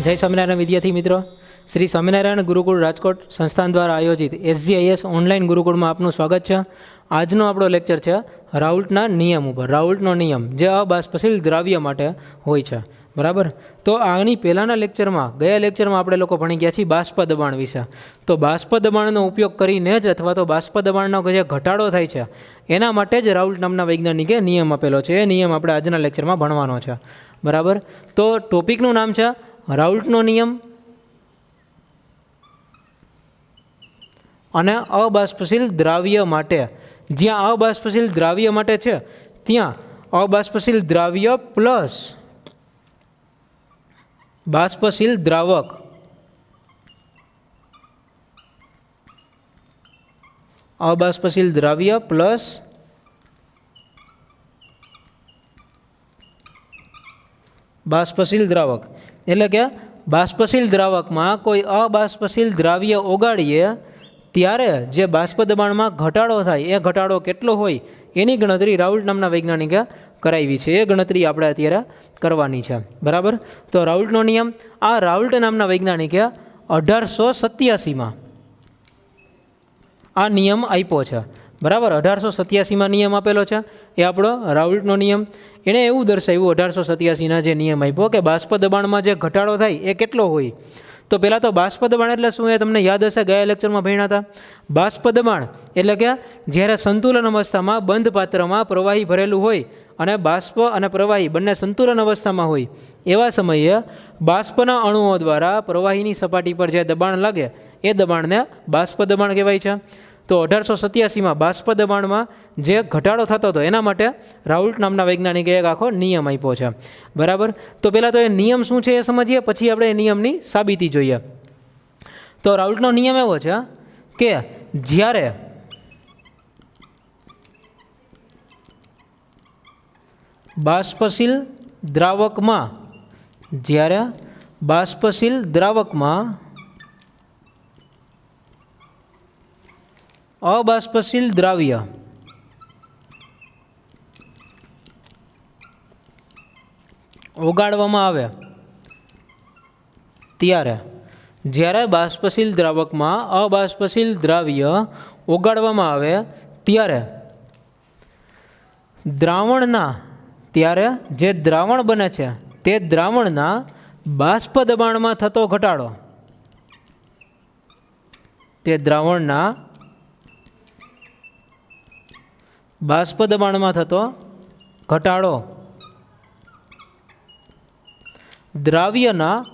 જય સ્વામિનારાયણ વિદ્યાર્થી મિત્રો, શ્રી સ્વામિનારાયણ ગુરુકુળ રાજકોટ સંસ્થાન દ્વારા આયોજિત SGIS ઓનલાઈન ગુરુકુળમાં આપનું સ્વાગત છે. આજનો આપણો લેક્ચર છે રાઉલ્ટના નિયમ ઉપર. રાઉલ્ટનો નિયમ જે અબાષ્પશીલ દ્રાવ્ય માટે હોય છે, બરાબર. તો આની પહેલાંના લેક્ચરમાં, ગયા લેક્ચરમાં આપણે લોકો ભણી ગયા છીએ બાષ્પ દબાણ વિશે. તો બાષ્પ દબાણનો ઉપયોગ કરીને જ અથવા તો બાષ્પ દબાણનો જે ઘટાડો થાય છે એના માટે જ રાઉલ્ટ નામના વૈજ્ઞાનિકે નિયમ આપેલો છે. એ નિયમ આપણે આજના લેક્ચરમાં ભણવાનો છે, બરાબર. તો ટોપિકનું નામ છે રાઉલ્ટનો નિયમ અને અબાષ્પશીલ દ્રાવ્ય માટે. જ્યાં અબાષ્પશીલ દ્રાવ્ય માટે છે ત્યાં અબાષ્પશીલ દ્રાવ્ય પ્લસ બાષ્પશીલ દ્રાવક, અબાષ્પશીલ દ્રાવ્ય પ્લસ બાષ્પશીલ દ્રાવક. એટલે કે બાષ્પશીલ દ્રાવકમાં કોઈ અબાષ્પશીલ દ્રાવ્ય ઓગાળીએ ત્યારે જે બાષ્પ દબાણમાં ઘટાડો થાય એ ઘટાડો કેટલો હોય એની ગણતરી રાઉલ્ટ નામના વૈજ્ઞાનિકે કરાવી છે. એ ગણતરી આપણે અત્યારે કરવાની છે, બરાબર. તો રાઉલ્ટનો નિયમ આ રાઉલ્ટ નામના વૈજ્ઞાનિકે 1887માં આ નિયમ આપ્યો છે, બરાબર. 1887માં નિયમ આપેલો છે એ આપણો રાઉલ્ટનો નિયમ. એણે એવું દર્શાવ્યું 1887ના જે નિયમ આપ્યો કે બાષ્પ દબાણમાં જે ઘટાડો થાય એ કેટલો હોય. તો પહેલાં તો બાષ્પ દબાણ એટલે શું, એ તમને યાદ હશે, ગયા લેક્ચરમાં ભણ્યા હતા. બાષ્પ દબાણ એટલે કે જ્યારે સંતુલન અવસ્થામાં બંધ પાત્રમાં પ્રવાહી ભરેલું હોય અને બાષ્પ અને પ્રવાહી બંને સંતુલન અવસ્થામાં હોય એવા સમયે બાષ્પના અણુઓ દ્વારા પ્રવાહીની સપાટી પર જે દબાણ લાગે એ દબાણને બાષ્પ દબાણ કહેવાય છે. તો 1887માં બાષ્પ દબાણમાં જે ઘટાડો થતો હતો એના માટે રાઉલ્ટ નામના વૈજ્ઞાનિકે એક આખો નિયમ આપ્યો છે, બરાબર. તો પહેલાં તો એ નિયમ શું છે એ સમજીએ, પછી આપણે એ નિયમની સાબિતી જોઈએ. તો રાઉલ્ટનો નિયમ એવો છે કે જ્યારે બાષ્પશીલ દ્રાવકમાં અબાષ્પશીલ દ્રાવ્ય ઓગાળવામાં આવે ત્યારે, જ્યારે બાષ્પશીલ દ્રાવકમાં અબાષ્પશીલ દ્રાવ્ય ઓગાળવામાં આવે ત્યારે જે દ્રાવણ બને છે તે દ્રાવણના બાષ્પ દબાણમાં થતો ઘટાડો, તે દ્રાવણના બાષ્પ દબાણમાં થતો ઘટાડો દ્રાવ્યના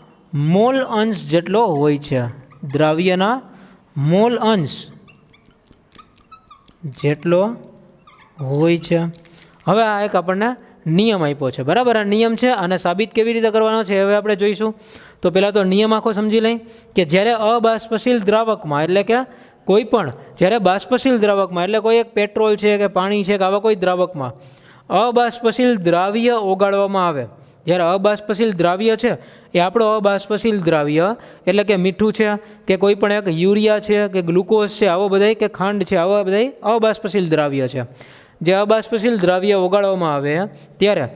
મોલ અંશ જેટલો હોય છે. દ્રાવ્યના મોલ અંશ જેટલો હોય છે. હવે આ એક આપણને નિયમ આપ્યો છે, બરાબર. આ નિયમ છે, અને સાબિત કેવી રીતે કરવાનો છે હવે આપણે જોઈશું. તો પહેલાં તો નિયમ આખો સમજી લઈ કે જ્યારે અબાષ્પશીલ દ્રાવકમાં એટલે કે કોઈ પણ જ્યારે બાષ્પશીલ દ્રાવકમાં એટલે કોઈ એક પેટ્રોલ છે કે પાણી છે કે આવા કોઈ દ્રાવકમાં અબાષ્પશીલ દ્રાવ્ય ઓગાળવામાં આવે, જ્યારે અબાષ્પશીલ દ્રાવ્ય છે એ આપણો અબાષ્પશીલ દ્રાવ્ય એટલે કે મીઠું છે કે કોઈ પણ એક યુરિયા છે કે ગ્લુકોઝ છે, આવો બધાય કે ખાંડ છે, આવા બધાય અબાષ્પશીલ દ્રાવ્ય છે. જે અબાષ્પશીલ દ્રાવ્ય ઓગાળવામાં આવે ત્યારે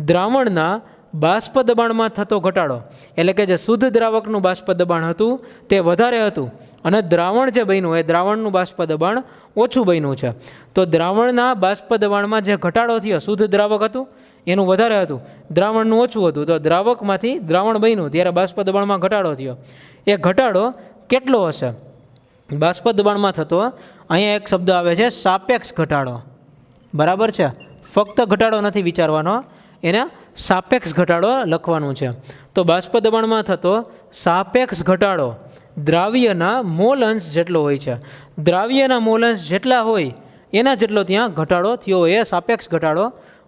દ્રાવણના બાષ્પ દબાણમાં થતો ઘટાડો એટલે કે જે શુદ્ધ દ્રાવકનું બાષ્પ દબાણ હતું તે વધારે હતું અને દ્રાવણ જે બન્યું એ દ્રાવણનું બાષ્પ દબાણ ઓછું બન્યું છે. તો દ્રાવણના બાષ્પ દબાણમાં જે ઘટાડો થયો, શુદ્ધ દ્રાવક હતું એનું વધારે હતું, દ્રાવણનું ઓછું હતું. તો દ્રાવકમાંથી દ્રાવણ બન્યું ત્યારે બાષ્પ દબાણમાં ઘટાડો થયો. એ ઘટાડો કેટલો હશે બાષ્પ દબાણમાં થતો? અહીંયા એક શબ્દ આવે છે સાપેક્ષ ઘટાડો, બરાબર છે. ફક્ત ઘટાડો નથી વિચારવાનો, એને સાપેક્ષ ઘટાડો લખવાનું છે. તો બાષ્પ દબાણમાં થતો સાપેક્ષ ઘટાડો દ્રાવ્યના મોલ અંશ જેટલો હોય છે. દ્રાવ્યના મોલ અંશ જેટલા હોય એના જેટલો ત્યાં ઘટાડો થયો હોય એ સાપેક્ષ ઘટાડો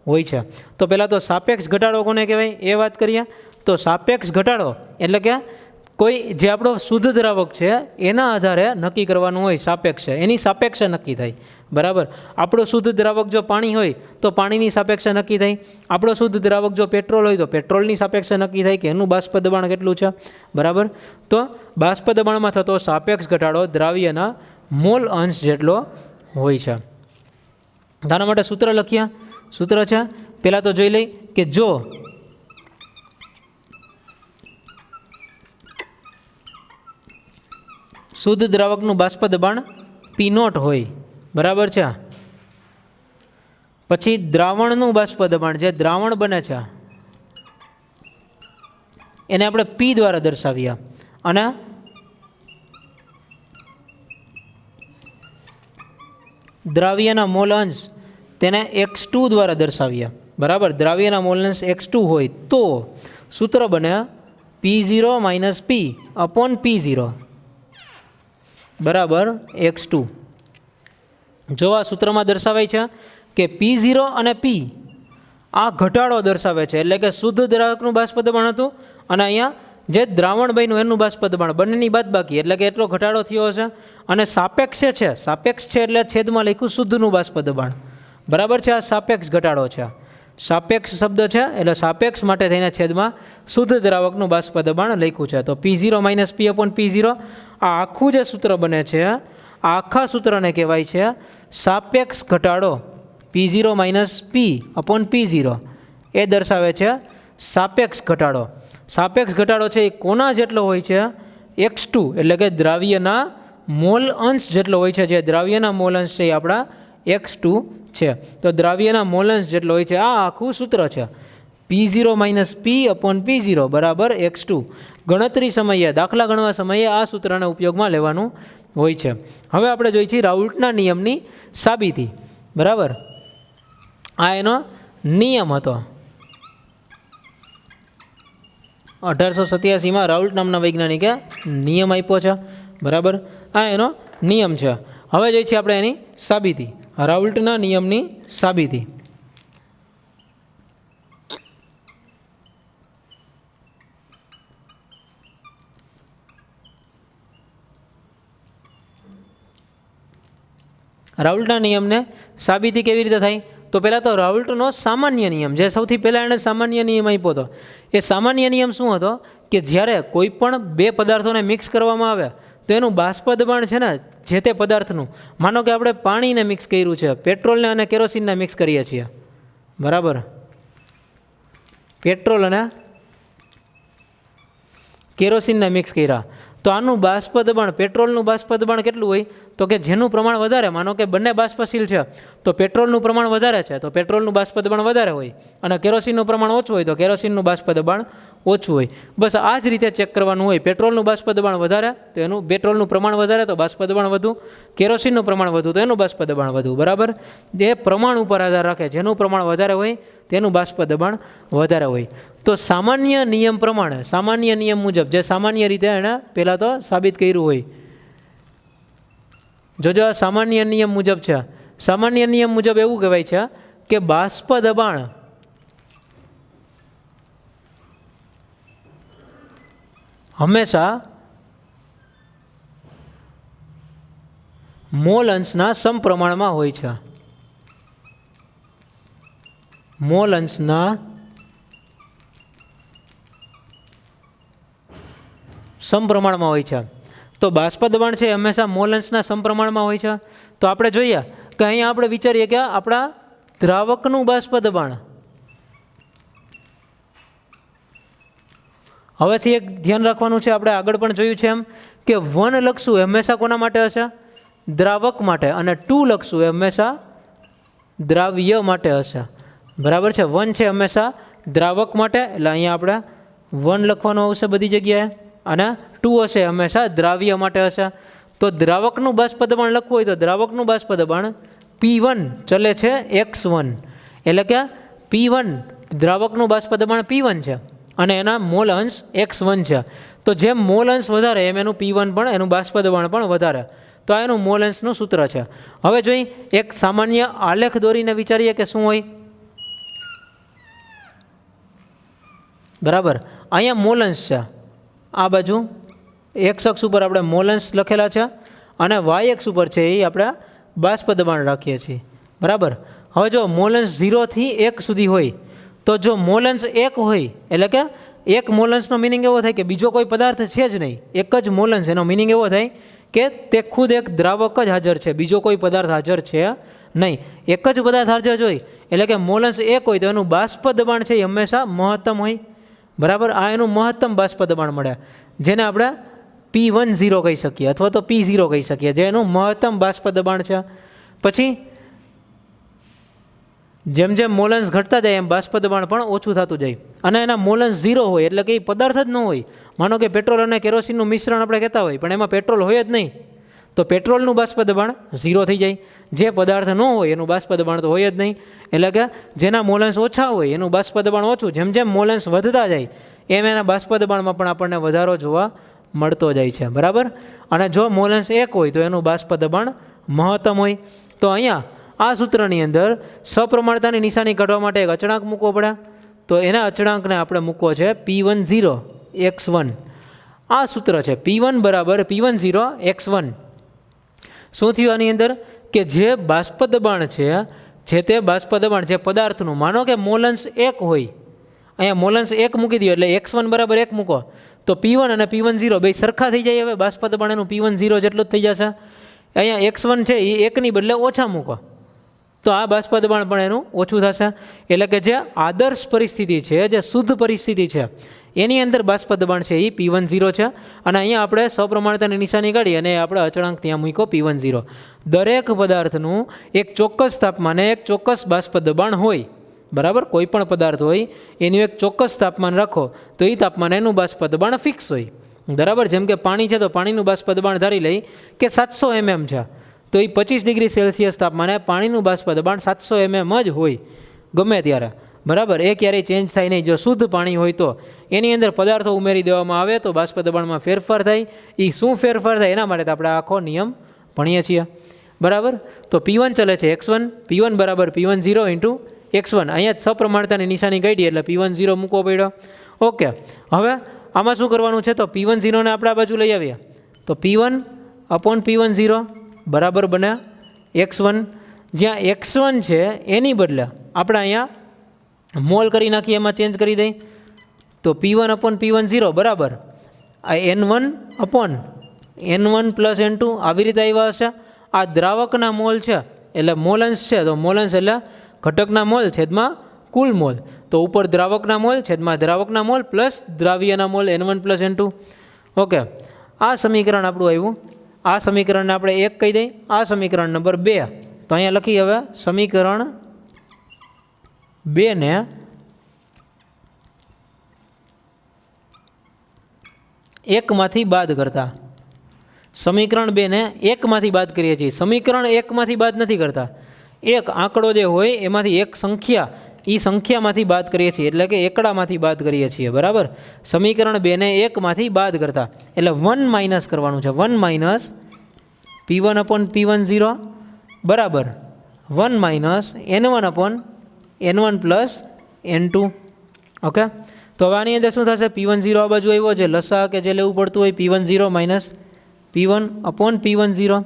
હોય છે. તો પહેલાં તો સાપેક્ષ ઘટાડો કોને કહેવાય એ વાત કરીએ. તો સાપેક્ષ ઘટાડો એટલે કે કોઈ જે આપણો શુદ્ધ દ્રાવક છે એના આધારે નક્કી કરવાનું હોય, સાપેક્ષ છે એની સાપેક્ષે નક્કી થાય, બરાબર. આપણો શુદ્ધ દ્રાવક જો પાણી હોય તો પાણીની સાપેક્ષે નક્કી થાય. આપણો શુદ્ધ દ્રાવક જો પેટ્રોલ હોય તો પેટ્રોલની સાપેક્ષે નક્કી થાય કે એનું બાષ્પ દબાણ કેટલું છે, બરાબર. તો બાષ્પ દબાણમાં થતો સાપેક્ષ ઘટાડો દ્રાવ્યના મોલ અંશ જેટલો હોય છે. આના માટે સૂત્ર લખીએ. સૂત્ર છે પહેલાં તો જોઈ લઈ કે જો શુદ્ધ દ્રાવકનું બાષ્પ દબાણ P0 હોય, બરાબર છે. પછી દ્રાવણનું બાષ્પ દબાણ, જે દ્રાવણ બને છે એને આપણે P દ્વારા દર્શાવીએ, અને દ્રાવ્યના મોલ અંશ તેને x2 દ્વારા દર્શાવીએ, બરાબર. દ્રાવ્યના મોલ અંશ x2 હોય તો સૂત્ર બને P0 - P અપોન P0 બરાબર x2. જો આ સૂત્રમાં દર્શાવાય છે કે P0 અને P આ ઘટાડો દર્શાવે છે, એટલે કે શુદ્ધ દ્રાવકનું બાષ્પ દબાણ હતું અને અહીંયા જે દ્રાવણ બન્યું એનું બાષ્પ દબાણ, બંનેની બાદબાકી, એટલે કે એટલો ઘટાડો થયો હશે. અને સાપેક્ષ છે, સાપેક્ષ છે એટલે છેદમાં લખ્યું શુદ્ધનું બાષ્પ દબાણ, બરાબર છે. આ સાપેક્ષ ઘટાડો છે, સાપેક્ષ શબ્દ છે એટલે સાપેક્ષ માટે થઈને છેદમાં શુદ્ધ દ્રાવકનું બાષ્પ દબાણ લખ્યું છે. તો P0 - P અપોન P0, આ આખું જે સૂત્ર બને છે આ આખા સૂત્રને કહેવાય છે સાપેક્ષ ઘટાડો. P0 - P અપોન P0 એ દર્શાવે છે સાપેક્ષ ઘટાડો. સાપેક્ષ ઘટાડો છે એ કોના જેટલો હોય છે? x2, એટલે કે દ્રાવ્યના મોલ અંશ જેટલો હોય છે. જે દ્રાવ્યના મોલ અંશ છે એ આપણા x2 છે. તો દ્રાવ્યના મોલ અંશ જેટલો હોય છે. આ આખું સૂત્ર છે P0 - P અપોન P0 બરાબર x2. ગણતરી સમયે, દાખલા ગણવા સમયે આ સૂત્રને ઉપયોગમાં લેવાનું હોય છે. હવે આપણે જોઈએ છીએ રાઉલ્ટના નિયમની સાબિતી, બરાબર. આ એનો નિયમ હતો. 1887માં રાઉલ્ટ નામના વૈજ્ઞાનિકે નિયમ આપ્યો છે, બરાબર. આ એનો નિયમ છે. હવે જોઈએ છીએ આપણે એની સાબિતી, રાઉલ્ટના નિયમની સાબિતી. રાઉલ્ટના નિયમને સાબિતી કેવી રીતે થાય? તો પહેલાં તો રાઉલ્ટનો સામાન્ય નિયમ, જે સૌથી પહેલાં એણે સામાન્ય નિયમ આપ્યો હતો, એ સામાન્ય નિયમ શું હતો કે જ્યારે કોઈ પણ બે પદાર્થોને મિક્સ કરવામાં આવે તો એનું બાષ્પ દબાણ છે ને જે તે પદાર્થનું, માનો કે આપણે પાણીને મિક્સ કર્યું છે, પેટ્રોલને અને કેરોસીનને મિક્સ કરીએ છીએ, બરાબર. પેટ્રોલ અને કેરોસીનને મિક્સ કર્યા તો આનું બાષ્પ દબાણ, પેટ્રોલનું બાષ્પ દબાણ કેટલું હોય? તો કે જેનું પ્રમાણ વધારે, માનો કે બંને બાષ્પશીલ છે તો પેટ્રોલનું પ્રમાણ વધારે છે તો પેટ્રોલનું બાષ્પ દબાણ વધારે હોય, અને કેરોસીનનું પ્રમાણ ઓછું હોય તો કેરોસીનનું બાષ્પ દબાણ ઓછું હોય. બસ આ જ રીતે ચેક કરવાનું હોય. પેટ્રોલનું બાષ્પ દબાણ વધારે તો એનું, પેટ્રોલનું પ્રમાણ વધારે તો બાષ્પ દબાણ વધુ, કેરોસીનનું પ્રમાણ વધુ તો એનું બાષ્પ દબાણ વધુ, બરાબર. એ પ્રમાણ ઉપર આધાર રાખે, જેનું પ્રમાણ વધારે હોય તેનું બાષ્પ દબાણ વધારે હોય. તો સામાન્ય નિયમ પ્રમાણે, સામાન્ય નિયમ મુજબ, જે સામાન્ય રીતે એણે પહેલાં તો સાબિત કર્યું હોય, જોજો આ સામાન્ય નિયમ મુજબ છે. સામાન્ય નિયમ મુજબ એવું કહેવાય છે કે બાષ્પ દબાણ હંમેશા મોલ અંશના સમપ્રમાણમાં હોય છે. મોલ અંશના સમપ્રમાણમાં હોય છે. તો બાષ્પ દબાણ છે હંમેશા મોલ અંશના સમપ્રમાણમાં હોય છે. તો આપણે જોઈએ કે અહીંયા આપણે વિચારીએ કે આપણા દ્રાવકનું બાષ્પ દબાણ, હવેથી એક ધ્યાન રાખવાનું છે, આપણે આગળ પણ જોયું છે એમ કે 1 લખશું એ હંમેશા કોના માટે હશે? દ્રાવક માટે, અને 2 લખશું એ હંમેશા દ્રાવ્ય માટે હશે, બરાબર છે. 1 છે હંમેશા દ્રાવક માટે, એટલે અહીંયા આપણે 1 લખવાનું આવશે બધી જગ્યાએ, અને 2 હશે હંમેશા દ્રાવ્ય માટે હશે. તો દ્રાવકનું બાષ્પ દબાણ લખવું હોય તો દ્રાવકનું બાષ્પ દબાણ P1 ચલે છે x1, એટલે કે P1 દ્રાવકનું બાષ્પ દબાણ P1 છે અને એના મોલ અંશ x1 છે. તો જેમ મોલ અંશ વધારે એમ એનું P1 પણ, એનું બાષ્પ દબાણ પણ વધારે. તો આ એનું મોલ અંશનું સૂત્ર છે. હવે જોઈ એક સામાન્ય આલેખ દોરીને વિચારીએ કે શું હોય, બરાબર. અહીંયા મોલ અંશ છે, આ બાજુ એક્સ અક્ષ ઉપર આપણે મોલ અંશ લખેલા છે અને વાય અક્ષ ઉપર છે એ આપણે બાષ્પ દબાણ રાખીએ છીએ, બરાબર. હવે જો મોલ અંશ 0 થી 1 સુધી હોય તો જો મોલ અંશ 1 હોય એટલે કે એક મોલ અંશનો મિનિંગ એવો થાય કે બીજો કોઈ પદાર્થ છે જ નહીં, એક જ મોલ અંશ, એનો મિનિંગ એવો થાય કે તે ખુદ એક દ્રાવક જ હાજર છે, બીજો કોઈ પદાર્થ હાજર છે નહીં. એક જ પદાર્થ હાજર હોય એટલે કે મોલ અંશ 1 હોય તો એનું બાષ્પ દબાણ છે એ હંમેશા મહત્તમ હોય, બરાબર. આ એનું મહત્તમ બાષ્પ દબાણ મળે, જેને આપણે P10 કહી શકીએ અથવા તો P0 કહી શકીએ, જે એનું મહત્તમ બાષ્પ દબાણ છે. પછી જેમ જેમ મોલન્સ ઘટતા જાય એમ બાષ્પ દબાણ પણ ઓછું થતું જાય અને એના મોલન્સ 0 હોય એટલે કે એ પદાર્થ જ ન હોય. માનો કે પેટ્રોલ અને કેરોસીનનું મિશ્રણ આપણે કહેતા હોય પણ એમાં પેટ્રોલ હોય જ નહીં, તો પેટ્રોલનું બાષ્પ દબાણ 0 થઈ જાય. જે પદાર્થ ન હોય એનું બાષ્પ દબાણ તો હોય જ નહીં, એટલે કે જેના મોલન્સ ઓછા હોય એનું બાષ્પ દબાણ ઓછું. જેમ જેમ મોલન્સ વધતા જાય એમ એના બાષ્પ દબાણમાં પણ આપણને વધારો જોવા મળતો જાય છે, બરાબર. અને જો મોલન્સ 1 હોય તો એનું બાષ્પ દબાણ મહત્તમ હોય. તો અહીંયા આ સૂત્રની અંદર સપ્રમાણતાની નિશાની કાઢવા માટે એક અચળાંક મૂકવો પડે, તો એના અચળાંકને આપણે મૂકવો છે P10 x1. આ સૂત્ર છે P1 બરાબર P10 x1. શું થયું આની અંદર કે જે બાષ્પ દબાણ છે, જે તે બાષ્પ દબાણ જે પદાર્થનું, માનો કે મોલન્સ 1 હોય, અહીંયા મોલન્સ 1 મૂકી દો એટલે x1 બરાબર 1 મૂકો તો P1 અને P10 બે સરખા થઈ જાય. હવે બાષ્પ દબાણ એનું P10 જેટલું જ થઈ જશે. અહીંયા x1 છે એ 1ની બદલે ઓછા મૂકો તો આ બાષ્પ દબાણ પણ એનું ઓછું થશે. એટલે કે જે આદર્શ પરિસ્થિતિ છે, જે શુદ્ધ પરિસ્થિતિ છે એની અંદર બાષ્પ દબાણ છે એ P10 છે. અને અહીંયા આપણે સપ્રમાણતાની નિશાની કાઢી અને આપણે અચળાંક ત્યાં મૂક્યો P10. દરેક પદાર્થનું એક ચોક્કસ તાપમાને એક ચોક્કસ બાષ્પ દબાણ હોય, બરાબર. કોઈ પણ પદાર્થ હોય એનું એક ચોક્કસ તાપમાન રાખો તો એ તાપમાને એનું બાષ્પ દબાણ ફિક્સ હોય, બરાબર. જેમ કે પાણી છે તો પાણીનું બાષ્પ દબાણ ધારી લઈ કે 700 mm છે, તો એ 25 ડિગ્રી સેલ્સિયસ તાપમાને પાણીનું બાષ્પ દબાણ 700 mm જ હોય ગમે ત્યારે, બરાબર. એ ક્યારેય ચેન્જ થાય નહીં. જો શુદ્ધ પાણી હોય તો એની અંદર પદાર્થો ઉમેરી દેવામાં આવે તો બાષ્પ દબાણમાં ફેરફાર થાય. એ શું ફેરફાર થાય એના માટે આપણે આખો નિયમ ભણીએ છીએ, બરાબર. તો P1 ચલે છે x1, P1 બરાબર P10 x1. અહીંયા જ સપ્રમાણતાની નિશાની કાઢી એટલે P10 મૂકવો પડ્યો. ઓકે, હવે આમાં શું કરવાનું છે તો P10 ને આપણે આ બાજુ લઈ આવીએ તો P1 upon P10 બરાબર બને x1. જ્યાં x1 છે એની બદલે આપણે અહીંયા મોલ કરી નાખીએ, એમાં ચેન્જ કરી દઈએ તો P1 upon P10 બરાબર આ N1 upon N1 plus N2 આવી રીતે આવ્યા હશે. આ દ્રાવકના મોલ છે એટલે મોલન્સ છે, તો મોલન્સ એટલે ઘટકના મોલ છેદમાં કુલ મોલ, તો ઉપર દ્રાવકના મોલ છેદમાં દ્રાવકના મોલ પ્લસ દ્રાવ્યના mole N1 plus N2. Okay, આ સમીકરણ આપણું આવ્યું. આ સમીકરણને આપણે 1 કહી દઈએ, આ સમીકરણ નંબર 2. તો અહીંયા લખી હવે સમીકરણ 2 ને 1 માંથી બાદ કરતા, સમીકરણ 2 ને 1 માંથી બાદ કરીએ છીએ. સમીકરણ 1 માંથી બાદ નથી કરતા, એક આંકડો જે હોય એમાંથી એક સંખ્યા, એ સંખ્યામાંથી બાદ કરીએ છીએ, એટલે કે એકડામાંથી બાદ કરીએ છીએ, બરાબર. સમીકરણ 2 ને 1 માંથી બાદ કરતા એટલે 1 માઇનસ કરવાનું છે. 1 માઇનસ P1 upon P10 બરાબર 1 minus N1 upon N1 plus N2. Okay, તો હવે આની અંદર શું થશે? P10 આ બાજુ આવ્યો છે, લસા કે જે લેવું પડતું હોય P10 minus P1 upon P10.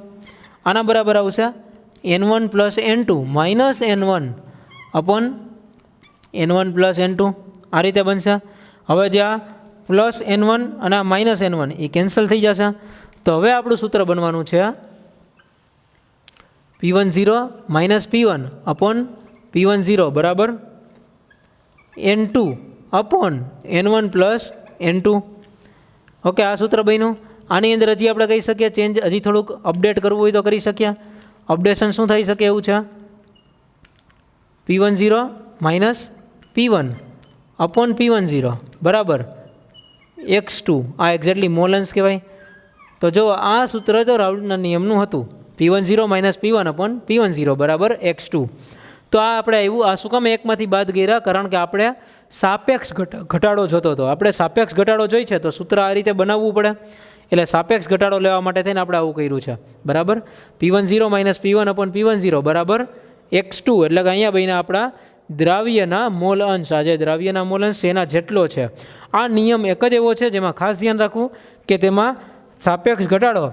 આના બરાબર આવશે N1 plus N2 minus N1 upon N1 plus N2. આ રીતે બનશે. હવે જે આ પ્લસ N1 અને આ માઇનસ N1 એ કેન્સલ થઈ જશે. તો હવે આપણું સૂત્ર બનવાનું છે P10 minus P1 upon P10 બરાબર N2 upon N1 plus N2. Okay, આ સૂત્ર બન્યું. આની અંદર હજી આપણે કહી શકીએ ચેન્જ, હજી થોડુંક અપડેટ કરવું હોય તો કરી શકીએ. અપડેશન શું થઈ શકે એવું છે? P10 minus P1 upon P10 બરાબર x2. આ એક્ઝેક્ટલી મોલન્સ કહેવાય. તો જો આ સૂત્ર તો રાઉલ્ટના નિયમનું હતું, P10 minus P1 upon P10 બરાબર x2. તો આ આપણે આવ્યું. આ શું કામ 1 માંથી બાદ કર્યા? કારણ કે આપણે સાપેક્ષ ઘટાડો જોતો હતો. આપણે સાપેક્ષ ઘટાડો જોઈ છે તો સૂત્ર આ રીતે બનાવવું પડે. એટલે સાપેક્ષ ઘટાડો લેવા માટે થઈને આપણે આવું કર્યું છે, બરાબર. P10 minus P1 upon P10 બરાબર x2. એટલે કે અહીંયા બન્યા આપણા દ્રાવ્યના મોલ અંશ. આ જે દ્રાવ્યના મોલ અંશ એના જેટલો છે. આ નિયમ એક જ એવો છે જેમાં ખાસ ધ્યાન રાખવું કે તેમાં સાપેક્ષ ઘટાડો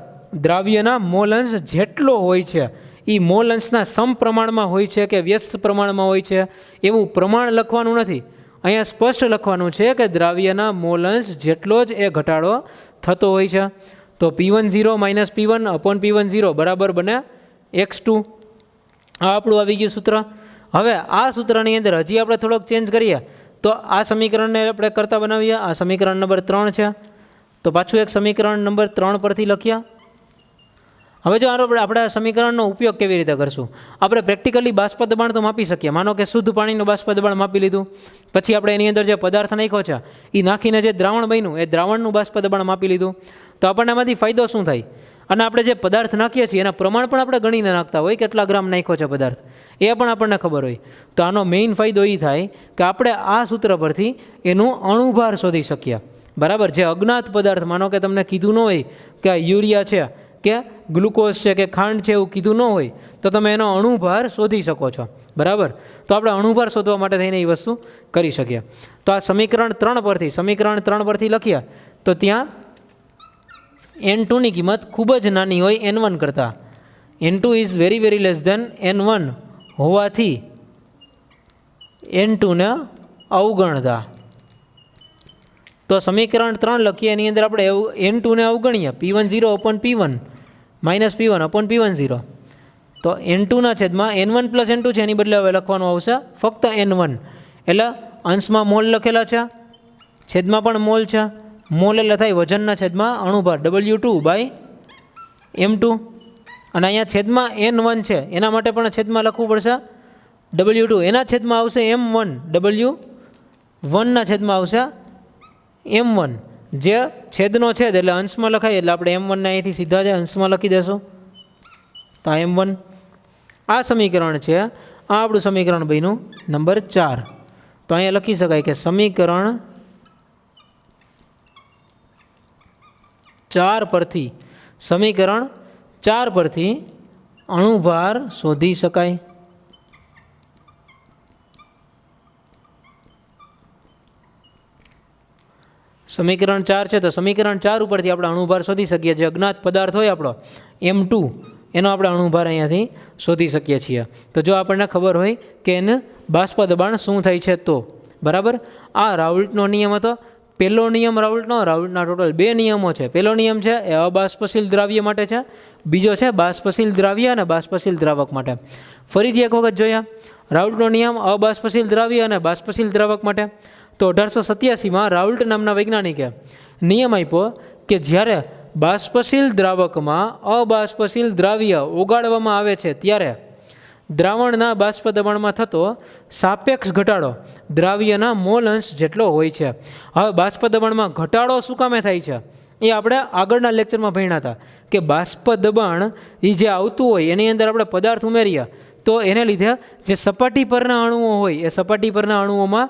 દ્રાવ્યના મોલ અંશ જેટલો હોય છે એ મોલ અંશના સમપ્રમાણમાં હોય છે કે વ્યસ્ત પ્રમાણમાં હોય છે એવું પ્રમાણ લખવાનું નથી. અહીંયા સ્પષ્ટ લખવાનું છે કે દ્રાવ્યના મોલ અંશ જેટલો જ એ ઘટાડો થતો હોય છે. તો P10 minus P1 upon P10 બરાબર બને x2. આ આપણું આવી ગયું સૂત્ર. હવે આ સૂત્રની અંદર હજી આપણે થોડોક ચેન્જ કરીએ તો આ સમીકરણને આપણે કરતા બનાવીએ. આ સમીકરણ નંબર 3 છે. તો પાછું એક સમીકરણ નંબર 3 પરથી લખ્યા. હવે જો આપણે આ સમીકરણનો ઉપયોગ કેવી રીતે કરશું? આપણે પ્રેક્ટિકલી બાષ્પ દબાણ તો માપી શકીએ. માનો કે શુદ્ધ પાણીનું બાષ્પ દબાણ માપી લીધું, પછી આપણે એની અંદર જે પદાર્થ નાખ્યો છે એ નાખીને જે દ્રાવણ બન્યું એ દ્રાવણનું બાષ્પ દબાણ માપી લીધું. તો આપણને એમાંથી ફાયદો શું થાય? અને આપણે જે પદાર્થ નાખીએ છીએ એના પ્રમાણ પણ આપણે ગણીને નાખતા હોય, કેટલા ગ્રામ નાખ્યો છે પદાર્થ એ પણ આપણને ખબર હોય. તો આનો મેઇન ફાયદો એ થાય કે આપણે આ સૂત્ર પરથી એનું અણુભાર શોધી શકીએ. બરાબર, જે અજ્ઞાત પદાર્થ, માનો કે તમને કીધું ન હોય કે આ યુરિયા છે કે ગ્લુકોઝ છે કે ખાંડ છે એવું કીધું ન હોય, તો તમે એનો અણુભાર શોધી શકો છો. બરાબર, તો આપણે અણુભાર શોધવા માટે થઈને એ વસ્તુ કરી શકીએ. તો આ સમીકરણ 3 પરથી લખ્યા તો ત્યાં N2ની કિંમત ખૂબ જ નાની હોય N1 કરતાં. N2 is very very less than N1 હોવાથી N2ને અવગણતા. તો સમીકરણ 3 લખીએ એની અંદર આપણે N2ને અવગણીએ, P10 upon P1 minus P1 upon P10. તો N2ના છેદમાં N1 પ્લસ N2 છે, એની બદલે હવે લખવાનું આવશે ફક્ત N1. એટલે અંશમાં મોલ લખેલા છે, છેદમાં પણ મોલ છે. મોલ એટલે થાય વજનના છેદમાં અણુભાર, W2/M2. અને અહીંયા છેદમાં N1 છે એના માટે પણ છેદમાં લખવું પડશે W2. એના છેદમાં આવશે M1, W1ના છેદમાં આવશે M1. જે છેદનો છેદ એટલે અંશમાં લખાય એટલે આપણે M1ને અહીંથી સીધા જ અંશમાં લખી દેશું. તો આ M1 આ સમીકરણ છે. આ આપણું સમીકરણ બન્યું નંબર 4. તો અહીંયા લખી શકાય કે સમીકરણ 4 પરથી અણુભાર શોધી શકાય. સમીકરણ 4 છે તો સમીકરણ 4 ઉપરથી આપણે અણુભાર શોધી શકીએ. જે અજ્ઞાત પદાર્થ હોય આપણો M2 એનો આપણે અણુભાર અહીંયાથી શોધી શકીએ છીએ. તો જો આપણને ખબર હોય કે એને બાષ્પ દબાણ શું થાય છે તો બરાબર. આ રાઉલ્ટનો નિયમ હતો. પહેલો નિયમ રાઉલ્ટના ટોટલ 2 નિયમો છે. પહેલો નિયમ છે એ અબાષ્પશીલ દ્રાવ્ય માટે છે, બીજો છે બાષ્પશીલ દ્રાવ્ય અને બાષ્પશીલ દ્રાવક માટે. ફરીથી એક વખત જોયા રાઉલ્ટનો નિયમ અબાષ્પશીલ દ્રાવ્ય અને બાષ્પશીલ દ્રાવક માટે. તો 1887માં રાઉલ્ટ નામના વૈજ્ઞાનિકે નિયમ આપ્યો કે જ્યારે બાષ્પશીલ દ્રાવકમાં અબાષ્પશીલ દ્રાવ્ય ઓગાળવામાં આવે છે ત્યારે દ્રાવણના બાષ્પ દબાણમાં થતો સાપેક્ષ ઘટાડો દ્રાવ્યના મોલ અંશ જેટલો હોય છે. હવે બાષ્પ દબાણમાં ઘટાડો શું કામે થાય છે એ આપણે આગળના લેક્ચરમાં ભણ્યા હતા કે બાષ્પ દબાણ એ જે આવતું હોય એની અંદર આપણે પદાર્થ ઉમેરીએ તો એને લીધે જે સપાટી પરના અણુઓ હોય એ સપાટી પરના અણુઓમાં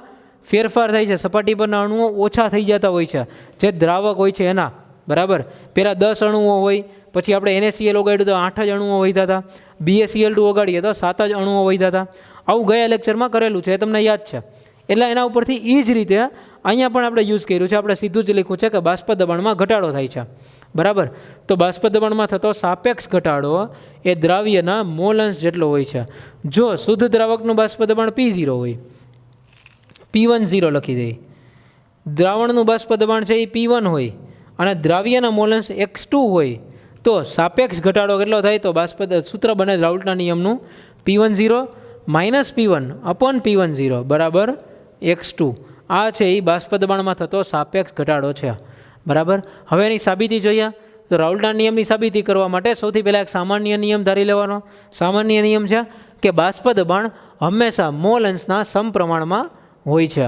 ફેરફાર થાય છે. સપાટી પરના અણુઓ ઓછા થઈ જતા હોય છે જે દ્રાવક હોય છે એના. બરાબર, પહેલાં 10 અણુઓ હોય, પછી આપણે NaCl ઓગાડ્યું તો 8 જ અણુઓ વધ્યા હતા, BaCl2 ઓગાડીએ તો 7 જ અણુઓ વધ્યા હતા. આવું ગયા લેક્ચરમાં કરેલું છે, એ તમને યાદ છે. એટલે એના ઉપરથી એ જ રીતે અહીંયા પણ આપણે યુઝ કર્યું છે. આપણે સીધું જ લખ્યું છે કે બાષ્પ દબાણમાં ઘટાડો થાય છે. બરાબર, તો બાષ્પ દબાણમાં થતો સાપેક્ષ ઘટાડો એ દ્રાવ્યના મોલ અંશ જેટલો હોય છે. જો શુદ્ધ દ્રાવકનું બાષ્પ દબાણ P0 હોય, P10 લખી દઈએ. દ્રાવણનું બાષ્પ દબાણ છે એ P1 હોય અને દ્રાવ્યના મોલ અંશ X2 હોય તો સાપેક્ષ ઘટાડો કેટલો થાય? તો સૂત્ર બને રાઉલ્ટના નિયમનું P10 minus P1 upon P10 બરાબર X2. આ છે એ બાષ્પ દબાણમાં થતો સાપેક્ષ ઘટાડો છે. બરાબર, હવે એની સાબિતી જોઈએ તો રાઉલ્ટના નિયમની સાબિતી કરવા માટે સૌથી પહેલાં એક સામાન્ય નિયમ ધારી લેવાનો. સામાન્ય નિયમ છે કે બાષ્પ દબાણ હંમેશા મોલ અંશના સમપ્રમાણમાં હોય છે.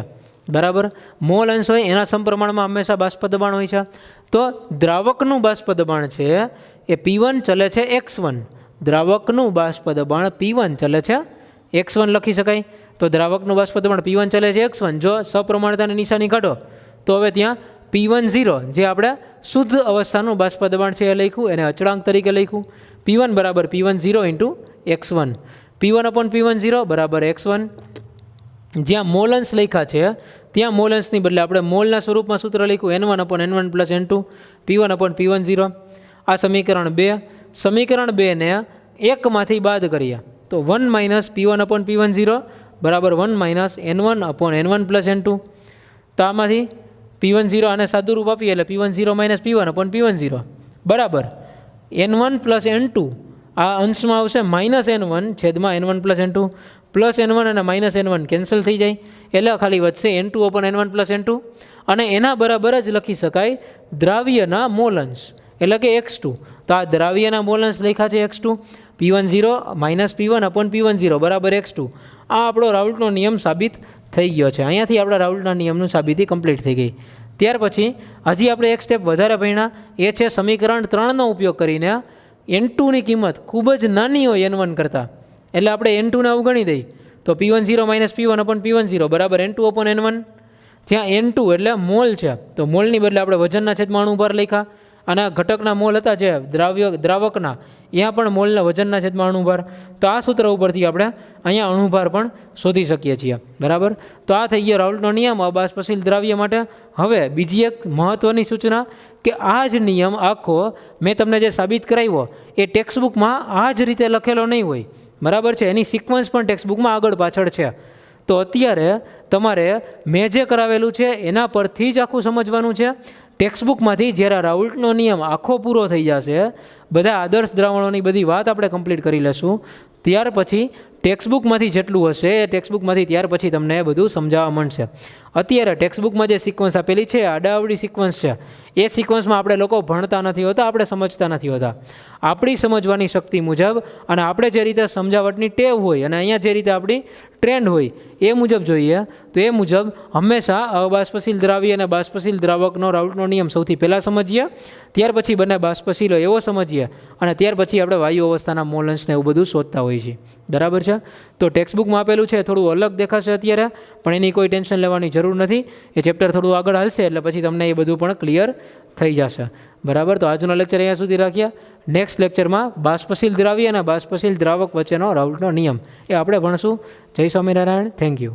બરાબર, મોલ અંશ હોય એના સમપ્રમાણમાં હંમેશા બાષ્પ દબાણ હોય છે. તો દ્રાવકનું બાષ્પ દબાણ છે એ P1 ચલે છે X1. દ્રાવકનું બાષ્પ દબાણ P1 ચલે છે X1 લખી શકાય. તો દ્રાવકનું બાષ્પ દબાણ P1 ચલે છે X1. જો સપ્રમાણતાની નિશાની કાઢો તો હવે ત્યાં P10 જે આપણે શુદ્ધ અવસ્થાનું બાષ્પ દબાણ છે એ લખ્યું, એને અચળાંક તરીકે લખ્યું. P1 બરાબર P10 X1. P1 upon P10 બરાબર X1. જ્યાં મોલ અંશ લખ્યા છે ત્યાં મોલ અંશની બદલે આપણે મોલના સ્વરૂપમાં સૂત્ર લખ્યું N1 upon N1 plus N2 P1 upon P10. આ સમીકરણ 2. સમીકરણ 2ને 1માંથી બાદ કરીએ તો 1 માઇનસ P1 અપોન P10 બરાબર 1 minus N1 upon N1 plus N2. તો આમાંથી P10 આને સાદું રૂપ આપીએ એટલે P10 minus P1 upon P10 બરાબર N1 પ્લસ N2. આ અંશમાં આવશે માઇનસ N1 છેદમાં N1 plus N2 plus N1 અને માઇનસ N1 કેન્સલ થઈ જાય એટલે ખાલી વધશે N2/N1 + N2 અને એના બરાબર જ લખી શકાય દ્રાવ્યના મોલ અંશ એટલે કે x2. તો આ દ્રાવ્યના મોલ અંશ લખ્યા છે x2, P10 - P1/P10 બરાબર x2. આ આપણો રાઉલ્ટનો નિયમ સાબિત થઈ ગયો છે. અહીંયાથી આપણા રાઉલ્ટના નિયમનું સાબિતી કમ્પ્લીટ થઈ ગઈ. ત્યાર પછી હજી આપણે એક સ્ટેપ વધારે ભણ્યા, એ છે સમીકરણ 3નો ઉપયોગ કરીને N2ની કિંમત ખૂબ જ નાની હોય N1 કરતાં, એટલે આપણે N2ને અવગણી દઈ તો P10 - P1/P10 બરાબર N2/N1. જ્યાં N2 એટલે મોલ છે તો મોલની બદલે આપણે વજનના છેદમાં અણુભાર લખ્યા, અને ઘટકના મોલ હતા જે દ્રાવકના, ત્યાં પણ મોલના વજનના છેદમાં અણુભાર. તો આ સૂત્ર ઉપરથી આપણે અહીંયા અણુભાર પણ શોધી શકીએ છીએ. બરાબર, તો આ થઈ ગયો રાઉલ્ટનો નિયમ અબાષ્પશીલ દ્રાવ્ય માટે. હવે બીજી એક મહત્ત્વની સૂચના કે આ જ નિયમ આખો મેં તમને જે સાબિત કરાવ્યો એ ટેક્સ્ટબુકમાં આ જ રીતે લખેલો નહીં હોય. બરાબર છે, એની સિક્વન્સ પણ ટેક્સ્ટબુકમાં આગળ પાછળ છે. તો અત્યારે તમારે મેં જે કરાવેલું છે એના પરથી જ આખું સમજવાનું છે. ટેક્સ્ટબુકમાંથી જ્યારે રાઉલ્ટનો નિયમ આખો પૂરો થઈ જશે, બધા આદર્શ દ્રાવણોની બધી વાત આપણે કમ્પ્લીટ કરી લઈશું, ત્યાર પછી ટેક્સ્ટબુકમાંથી જેટલું હશે એ ટેક્સ્ટબુકમાંથી ત્યાર પછી તમને એ બધું સમજાવવા માંડશે. અત્યારે ટેક્સ્ટબુકમાં જે સિક્વન્સ આપેલી છે આડાઅવળી સિક્વન્સ છે, એ સિક્વન્સમાં આપણે લોકો ભણતા નથી હોતા, આપણે સમજતા નથી હોતા. આપણી સમજવાની શક્તિ મુજબ અને આપણે જે રીતે સમજાવટની ટેવ હોય અને અહીંયા જે રીતે આપણી ટ્રેન્ડ હોય એ મુજબ જોઈએ તો એ મુજબ હંમેશા અબાષ્પશીલ દ્રાવ્ય અને બાષ્પશીલ દ્રાવકનો રાઉલ્ટનો નિયમ સૌથી પહેલાં સમજીએ, ત્યાર પછી બંને બાષ્પશીલો એવો સમજીએ અને ત્યાર પછી આપણે વાયુ અવસ્થાના મોલ અંશને એવું બધું શોધતા હોઈએ છીએ. બરાબર છે, તો ટેક્સ્ટબુકમાં આપેલું છે થોડું અલગ દેખાશે અત્યારે, પણ એની કોઈ ટેન્શન લેવાની જરૂર નથી. એ ચેપ્ટર થોડું આગળ હાલશે એટલે પછી તમને એ બધું પણ ક્લિયર થઈ જશે. બરાબર, તો આજનો લેક્ચર અહીંયા સુધી રાખીએ. નેક્સ્ટ લેક્ચરમાં બાષ્પશીલ દ્રાવ્ય અને બાષ્પશીલ દ્રાવક વચ્ચેનો રાઉલ્ટનો નિયમ એ આપણે ભણશું. જય સ્વામિનારાયણ. Thank you.